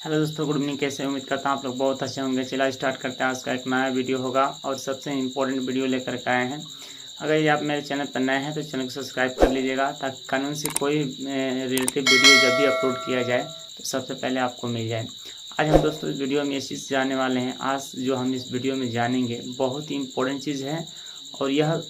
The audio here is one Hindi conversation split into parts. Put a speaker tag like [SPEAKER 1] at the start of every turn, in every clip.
[SPEAKER 1] हेलो दोस्तों, गुड इवनिंग। कैसे उम्मीद करता हूँ आप लोग बहुत अच्छे होंगे। चला स्टार्ट करते हैं। आज का एक नया वीडियो होगा और सबसे इम्पोर्टेंट वीडियो लेकर के आए हैं। अगर ये आप मेरे चैनल पर नए हैं तो चैनल को सब्सक्राइब कर लीजिएगा ताकि कानून से कोई रिलेटिव वीडियो जब भी अपलोड किया जाए तो सबसे पहले आपको मिल जाए। आज हम दोस्तों इस वीडियो में इस चीज़ जाने वाले हैं। आज जो हम इस वीडियो में जानेंगे बहुत ही इम्पोर्टेंट चीज़ है और यह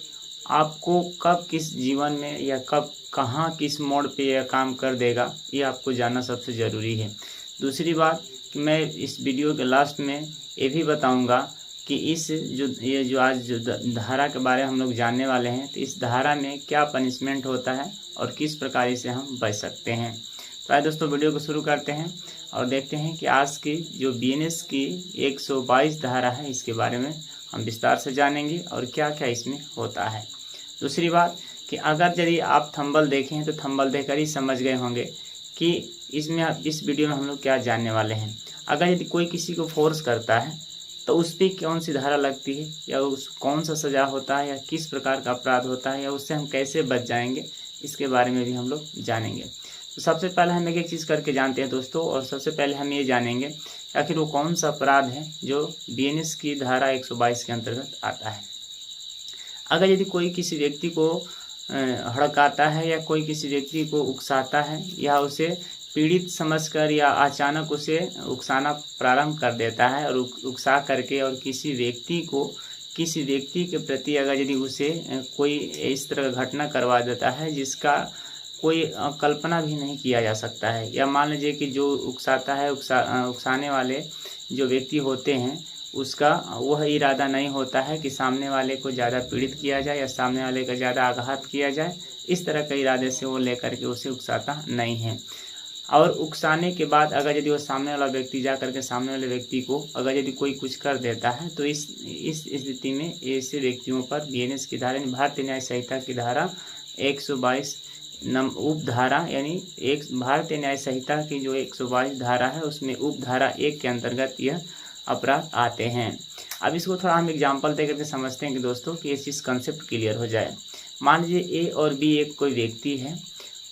[SPEAKER 1] आपको कब किस जीवन में या कब कहाँ किस मोड़ पे यह काम कर देगा, ये आपको जानना सबसे ज़रूरी है। दूसरी बात कि मैं इस वीडियो के लास्ट में ये भी बताऊंगा कि ये जो आज जो धारा के बारे में हम लोग जानने वाले हैं, तो इस धारा में क्या पनिशमेंट होता है और किस प्रकार से हम बच सकते हैं। तो आइए दोस्तों वीडियो को शुरू करते हैं और देखते हैं कि आज की जो बीएनएस की 122 धारा है इसके बारे में हम विस्तार से जानेंगे और क्या क्या इसमें होता है। दूसरी बात कि अगर यदि आप थंबनेल देखें तो थंबनेल देखकर ही समझ गए होंगे कि इस वीडियो में हम लोग क्या जानने वाले हैं। अगर यदि कोई किसी को फोर्स करता है तो उस पर कौन सी धारा लगती है या उस कौन सा सज़ा होता है या किस प्रकार का अपराध होता है या उससे हम कैसे बच जाएंगे, इसके बारे में भी हम लोग जानेंगे। तो सबसे पहले हम एक चीज़ करके जानते हैं दोस्तों, और सबसे पहले हम ये जानेंगे आखिर वो कौन सा अपराध है जो बीएनएस की धारा 122 के अंतर्गत आता है। अगर यदि कोई किसी व्यक्ति को हड़काता है या कोई किसी व्यक्ति को उकसाता है या उसे पीड़ित समझकर या अचानक उसे उकसाना प्रारंभ कर देता है और उकसा करके और किसी व्यक्ति के प्रति अगर यदि उसे कोई इस तरह का घटना करवा देता है जिसका कोई कल्पना भी नहीं किया जा सकता है, या मान लीजिए कि जो उकसाता है उकसाने वाले जो व्यक्ति होते हैं उसका वह इरादा नहीं होता है कि सामने वाले को ज़्यादा पीड़ित किया जाए या सामने वाले का ज़्यादा आघात किया जाए, इस तरह के इरादे से वो लेकर के उसे उकसाता नहीं है। और उकसाने के बाद अगर यदि वो सामने वाला व्यक्ति जा करके सामने वाले व्यक्ति को अगर यदि कोई कुछ कर देता है तो इस स्थिति में ऐसे व्यक्तियों पर बीएनएस की धारा भारतीय न्याय संहिता की धारा 122 उपधारा यानी एक भारतीय न्याय संहिता की जो 122 धारा है उसमें उपधारा 1 के अंतर्गत यह अपराध आते हैं। अब इसको थोड़ा हम एग्जाम्पल दे करके समझते हैं कि दोस्तों कि ये चीज़ कंसेप्ट क्लियर हो जाए। मान लीजिए ए और बी एक कोई व्यक्ति है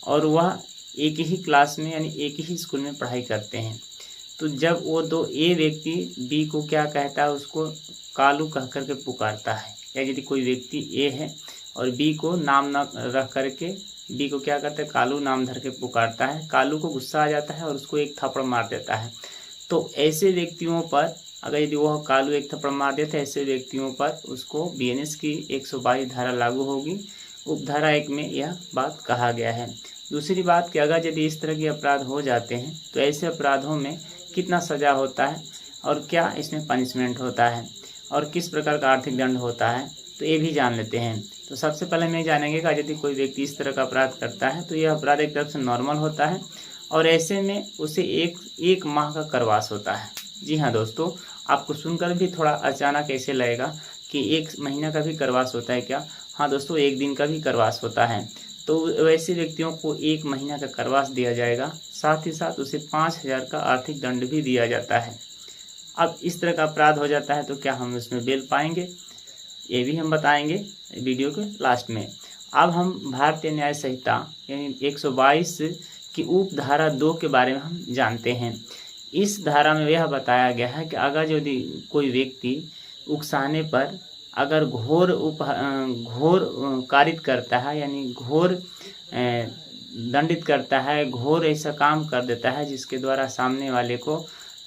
[SPEAKER 1] और वह एक ही क्लास में यानी एक ही स्कूल में पढ़ाई करते हैं। तो जब वो दो ए व्यक्ति बी को क्या कहता है, उसको कालू कह करके पुकारता है, या यदि कोई व्यक्ति ए है और बी को नाम न रख करके बी को क्या करता है कालू नाम धर के पुकारता है, कालू को गुस्सा आ जाता है और उसको एक थप्पड़ मार देता है। तो ऐसे व्यक्तियों पर अगर यदि वह कालू एक थप्पड़ मार देते हैं, ऐसे व्यक्तियों पर उसको बीएनएस की 122 धारा लागू होगी। उपधारा 1 में यह बात कहा गया है। दूसरी बात कि अगर यदि इस तरह के अपराध हो जाते हैं तो ऐसे अपराधों में कितना सज़ा होता है और क्या इसमें पनिशमेंट होता है और किस प्रकार का आर्थिक दंड होता है, तो ये भी जान लेते हैं। तो सबसे पहले हम ये जानेंगे कि यदि कोई व्यक्ति इस तरह का अपराध करता है तो यह अपराध एक तरफ से नॉर्मल होता है और ऐसे में उसे एक माह का करवास होता है। जी हाँ दोस्तों, आपको सुनकर भी थोड़ा अचानक ऐसे लगेगा कि 1 महीना का भी करवास होता है क्या? हाँ दोस्तों, 1 दिन का भी करवास होता है। तो वैसे व्यक्तियों को 1 महीना का करवास दिया जाएगा, साथ ही साथ उसे 5000 का आर्थिक दंड भी दिया जाता है। अब इस तरह का अपराध हो जाता है तो क्या हम उसमें बेल पाएंगे, ये भी हम बताएंगे वीडियो के लास्ट में। अब हम भारतीय न्याय संहिता यानी 122 की उपधारा 2 के बारे में हम जानते हैं। इस धारा में यह बताया गया है कि अगर यदि कोई व्यक्ति उकसाने पर अगर घोर कारित करता है यानी घोर दंडित करता है, घोर ऐसा काम कर देता है जिसके द्वारा सामने वाले को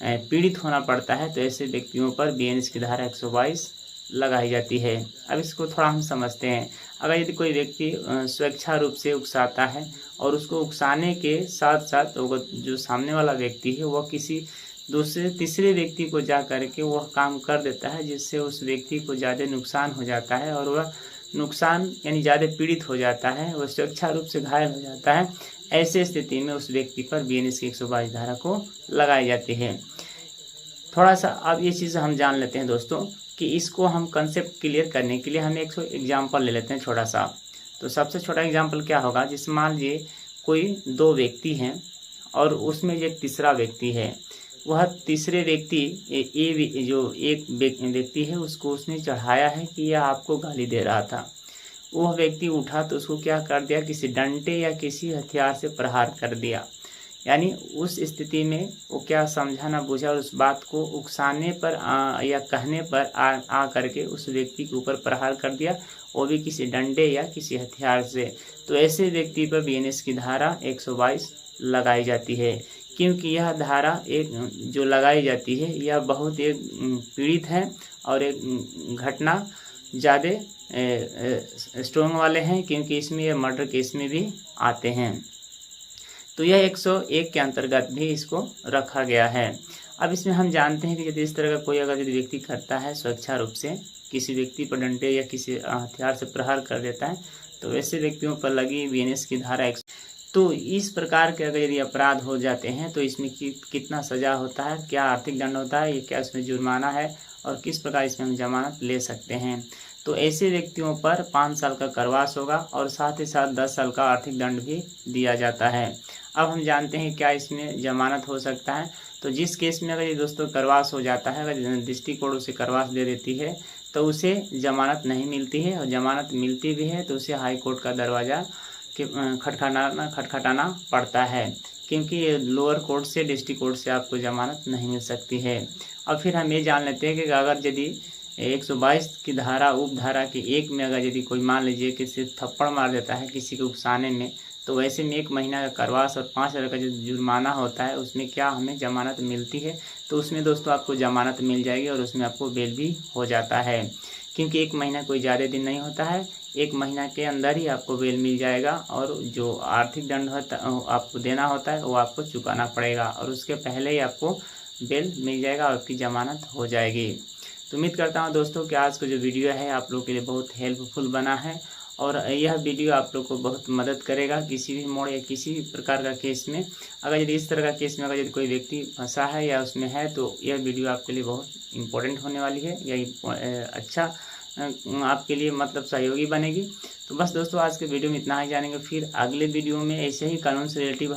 [SPEAKER 1] पीड़ित होना पड़ता है, तो ऐसे व्यक्तियों पर बीएनएस की धारा 122 लगाई जाती है। अब इसको थोड़ा हम समझते हैं। अगर यदि कोई व्यक्ति स्वेच्छा रूप से उकसाता है और उसको उकसाने के साथ साथ जो सामने वाला व्यक्ति है वह किसी दूसरे तीसरे व्यक्ति को जा करके वह काम कर देता है जिससे उस व्यक्ति को ज़्यादा नुकसान हो जाता है और वह नुकसान यानी ज़्यादा पीड़ित हो जाता है, वह स्वेच्छा रूप से घायल हो जाता है, ऐसे स्थिति में उस व्यक्ति पर बीएनएस की 122 धारा को लगाई जाती है। थोड़ा सा अब ये चीज़ हम जान लेते हैं दोस्तों कि इसको हम कंसेप्ट क्लियर करने के लिए हम एक एग्जाम्पल ले लेते हैं छोटा सा। तो सबसे छोटा एग्जाम्पल क्या होगा, जिस मान लीजिए कोई 2 व्यक्ति हैं और उसमें एक तीसरा व्यक्ति है। वह तीसरे व्यक्ति जो एक व्यक्ति है उसको उसने चढ़ाया है कि यह आपको गाली दे रहा था। वह व्यक्ति उठा तो उसको क्या कर दिया, किसी डंडे या किसी हथियार से प्रहार कर दिया। यानी उस स्थिति में वो क्या समझा ना बूझा और उस बात को उकसाने पर या कहने पर आ करके उस व्यक्ति के ऊपर प्रहार कर दिया, वो भी किसी डंडे या किसी हथियार से। तो ऐसे व्यक्ति पर बीएनएस की धारा 122 लगाई जाती है, क्योंकि यह धारा एक जो लगाई जाती है यह बहुत एक पीड़ित है और एक घटना ज़्यादा स्ट्रॉन्ग वाले हैं, क्योंकि इसमें यह मर्डर केस में भी आते हैं। तो यह 101 के अंतर्गत भी इसको रखा गया है। अब इसमें हम जानते हैं कि यदि इस तरह का कोई अगर यदि व्यक्ति करता है स्वेच्छा रूप से किसी व्यक्ति पर डंडे या किसी हथियार से प्रहार कर देता है, तो ऐसे व्यक्तियों पर लगी बीएनएस की धारा। तो इस प्रकार के अगर यदि अपराध हो जाते हैं तो इसमें कितना सज़ा होता है, क्या आर्थिक दंड होता है, ये क्या इसमें जुर्माना है और किस प्रकार इसमें हम जमानत ले सकते हैं। तो ऐसे व्यक्तियों पर 5 साल का कारावास होगा और साथ ही साथ 10 साल का आर्थिक दंड भी दिया जाता है। अब हम जानते हैं क्या इसमें जमानत हो सकता है। तो जिस केस में अगर ये दोस्तों कारावास हो जाता है, अगर डिस्ट्रिक्ट कोर्ट उसे कारावास दे देती है तो उसे जमानत नहीं मिलती है, और जमानत मिलती भी है तो उसे हाई कोर्ट का दरवाज़ा खटखटाना पड़ता है, क्योंकि लोअर कोर्ट से डिस्ट्रिक्ट कोर्ट से आपको जमानत नहीं मिल सकती है। और फिर हम ये जान लेते हैं कि अगर यदि 122 की धारा उपधारा की 1 में अगर यदि कोई मान लीजिए किसी थप्पड़ मार देता है किसी को उकसाने में, तो वैसे में 1 महीना का कारावास और 5,000 का जो जुर्माना होता है उसमें क्या हमें जमानत मिलती है। तो उसमें दोस्तों आपको जमानत मिल जाएगी और उसमें आपको बेल भी हो जाता है, क्योंकि 1 महीना कोई ज़्यादा दिन नहीं होता है। 1 महीना के अंदर ही आपको बेल मिल जाएगा और जो आर्थिक दंड होता आपको देना होता है वो आपको चुकाना पड़ेगा, और उसके पहले ही आपको बेल मिल जाएगा और आपकी ज़मानत हो जाएगी। तो उम्मीद करता हूँ दोस्तों कि आज का जो वीडियो है आप लोग के लिए बहुत हेल्पफुल बना है, और यह वीडियो आप लोग को बहुत मदद करेगा किसी भी मोड़ या किसी भी प्रकार का केस में। अगर यदि इस तरह का केस में अगर यदि कोई व्यक्ति फंसा है या उसमें है तो यह वीडियो आपके लिए बहुत इम्पोर्टेंट होने वाली है, यह अच्छा आपके लिए मतलब सहयोगी बनेगी। तो बस दोस्तों आज के वीडियो में इतना ही जानेंगे, फिर अगले वीडियो में ऐसे ही कानून से रिलेटिव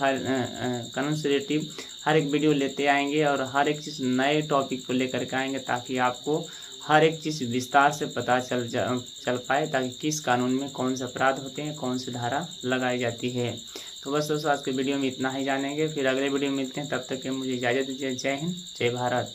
[SPEAKER 1] हर एक वीडियो लेते आएंगे और हर एक चीज़ नए टॉपिक को लेकर के आएंगे, ताकि आपको हर एक चीज़ विस्तार से पता चल पाए, ताकि किस कानून में कौन से अपराध होते हैं, कौन सी धारा लगाई जाती है। तो बस दोस्तों आज के वीडियो में इतना ही जानेंगे, फिर अगले वीडियो में मिलते हैं। तब तक के मुझे इजाज़त दीजिए। जय हिंद, जय भारत।